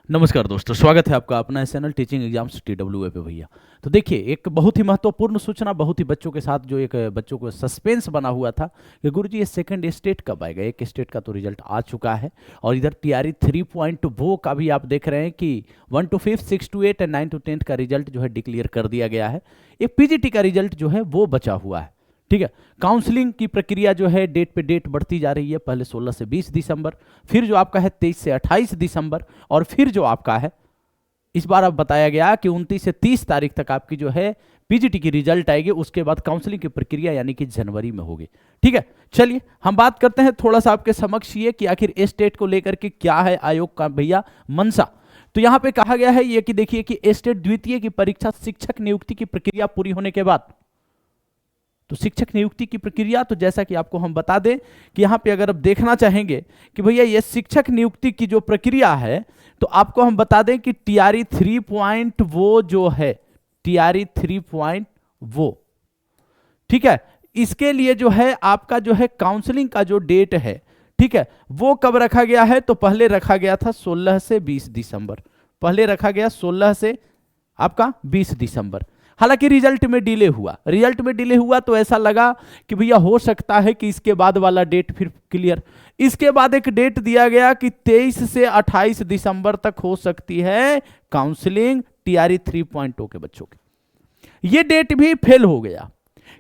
नमस्कार दोस्तों, स्वागत है आपका अपना चैनल टीचिंग एग्जाम्स TWA पे भैया। तो देखिए, एक बहुत ही महत्वपूर्ण सूचना, बहुत ही बच्चों के साथ जो एक बच्चों को सस्पेंस बना हुआ था कि गुरुजी ये सेकंड स्टेट कब आएगा। एक स्टेट का तो रिजल्ट आ चुका है और इधर TRE 3.0 का भी आप देख रहे हैं कि 1 to 5, 6 to 8 and 9 to 10 का रिजल्ट जो है डिक्लेयर कर दिया गया है। एक PGT का रिजल्ट जो है वो बचा हुआ है। ठीक है, काउंसलिंग की प्रक्रिया जो है डेट पे डेट बढ़ती जा रही है। पहले 16 से 20 दिसंबर, फिर जो आपका है 23 से 28 दिसंबर, और फिर जो आपका है इस बार अब बताया गया कि 29 से 30 तारीख तक आपकी जो है पीजीटी की रिजल्ट आएगी। उसके बाद काउंसलिंग की प्रक्रिया यानी कि जनवरी में होगी। ठीक है, चलिए हम बात करते हैं थोड़ा सा आपके समक्ष ये कि आखिर स्टेट को लेकर के क्या है आयोग का भैया मंशा। तो यहां पे कहा गया है ये कि देखिए कि स्टेट द्वितीय की परीक्षा शिक्षक नियुक्ति की प्रक्रिया पूरी होने के बाद, तो शिक्षक नियुक्ति की प्रक्रिया, तो जैसा कि आपको हम बता दें कि यहाँ पे अगर आप देखना चाहेंगे कि भैया ये शिक्षक नियुक्ति की जो प्रक्रिया है, तो आपको हम बता दें कि TRE 3.0 जो है, TRE 3.0, ठीक है, इसके लिए जो है आपका जो है काउंसलिंग का जो डेट है, ठीक है, वो कब रखा गया है। तो पहले रखा गया था 16 से 20 दिसंबर, पहले रखा गया 16 से आपका 20 दिसंबर। हालांकि रिजल्ट में डिले हुआ तो ऐसा लगा कि भैया हो सकता है कि इसके बाद वाला डेट फिर क्लियर। इसके बाद एक डेट दिया गया कि 23 से 28 दिसंबर तक हो सकती है काउंसलिंग TRE 3.0 के बच्चों की। ये डेट भी फेल हो गया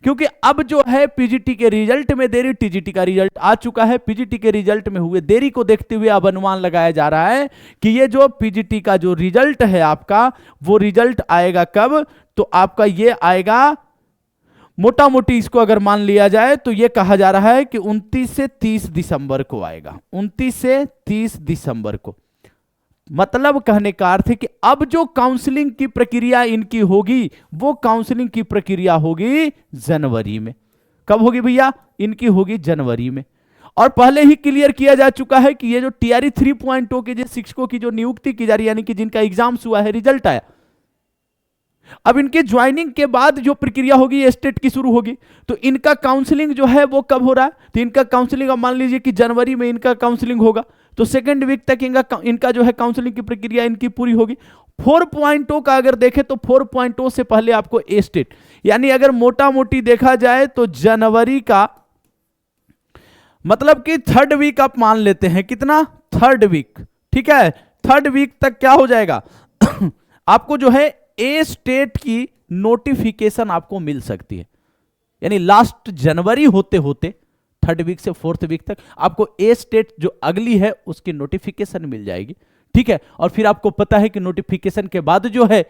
क्योंकि अब जो है पीजीटी के रिजल्ट में देरी, टीजीटी का रिजल्ट आ चुका है। पीजीटी के रिजल्ट में हुए देरी को देखते हुए अब अनुमान लगाया जा रहा है कि ये जो पीजीटी का जो रिजल्ट है आपका, वो रिजल्ट आएगा कब। तो आपका ये आएगा, मोटा मोटी इसको अगर मान लिया जाए तो ये कहा जा रहा है कि 29 से 30 दिसंबर को आएगा, 29 से 30 दिसंबर को। मतलब कहने का अर्थ है कि अब जो काउंसलिंग की प्रक्रिया इनकी होगी, वो काउंसलिंग की प्रक्रिया होगी जनवरी में। कब होगी भैया? इनकी होगी जनवरी में। और पहले ही क्लियर किया जा चुका है कि ये जो TRE 3.0 के जो शिक्षकों की जो नियुक्ति की जा रही है, यानी कि जिनका एग्जाम्स हुआ है, रिजल्ट आया, अब इनके ज्वाइनिंग के बाद जो प्रक्रिया होगी ये स्टेट की शुरू होगी। तो इनका काउंसलिंग जो है वो कब हो रहा है? तो इनका काउंसलिंग अब मान लीजिए कि जनवरी में इनका काउंसलिंग होगा, तो सेकेंड वीक तक इनका जो है काउंसलिंग की प्रक्रिया इनकी पूरी होगी। 4.0 का अगर देखें तो 4.0 से पहले आपको स्टेट, यानी अगर मोटा मोटी देखा जाए तो जनवरी का मतलब कि थर्ड वीक आप मान लेते हैं। कितना? Third week. ठीक है, थर्ड वीक तक क्या हो जाएगा आपको जो है ए स्टेट की नोटिफिकेशन आपको मिल सकती है। यानी लास्ट जनवरी होते होते थर्ड वीक से फोर्थ वीक तक आपको ए स्टेट जो अगली है उसकी नोटिफिकेशन मिल जाएगी। ठीक है, और फिर आपको पता है कि नोटिफिकेशन के बाद जो है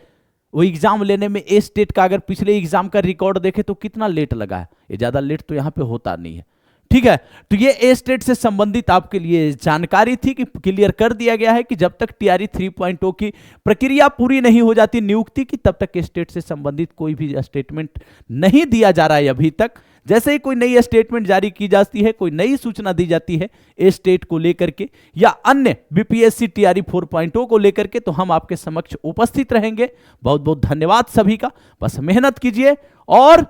वो एग्जाम लेने में ए स्टेट का अगर पिछले एग्जाम का रिकॉर्ड देखे तो कितना लेट लगा है। ये ज्यादा लेट तो यहां पे होता नहीं है। ठीक है, तो ये ए स्टेट से संबंधित आपके लिए जानकारी थी कि क्लियर कर दिया गया है कि जब तक TRE 3.0 की प्रक्रिया पूरी नहीं हो जाती नियुक्ति की, तब तक स्टेट से संबंधित कोई भी स्टेटमेंट नहीं दिया जा रहा है अभी तक। जैसे ही कोई नई स्टेटमेंट जारी की जाती है, कोई नई सूचना दी जाती है ए स्टेट को लेकर के या अन्य BPSC TRE 4.0 को लेकर के, तो हम आपके समक्ष उपस्थित रहेंगे। बहुत बहुत धन्यवाद सभी का। बस मेहनत कीजिए और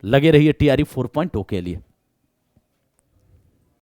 लगे रहिए TRE 4.0 के लिए।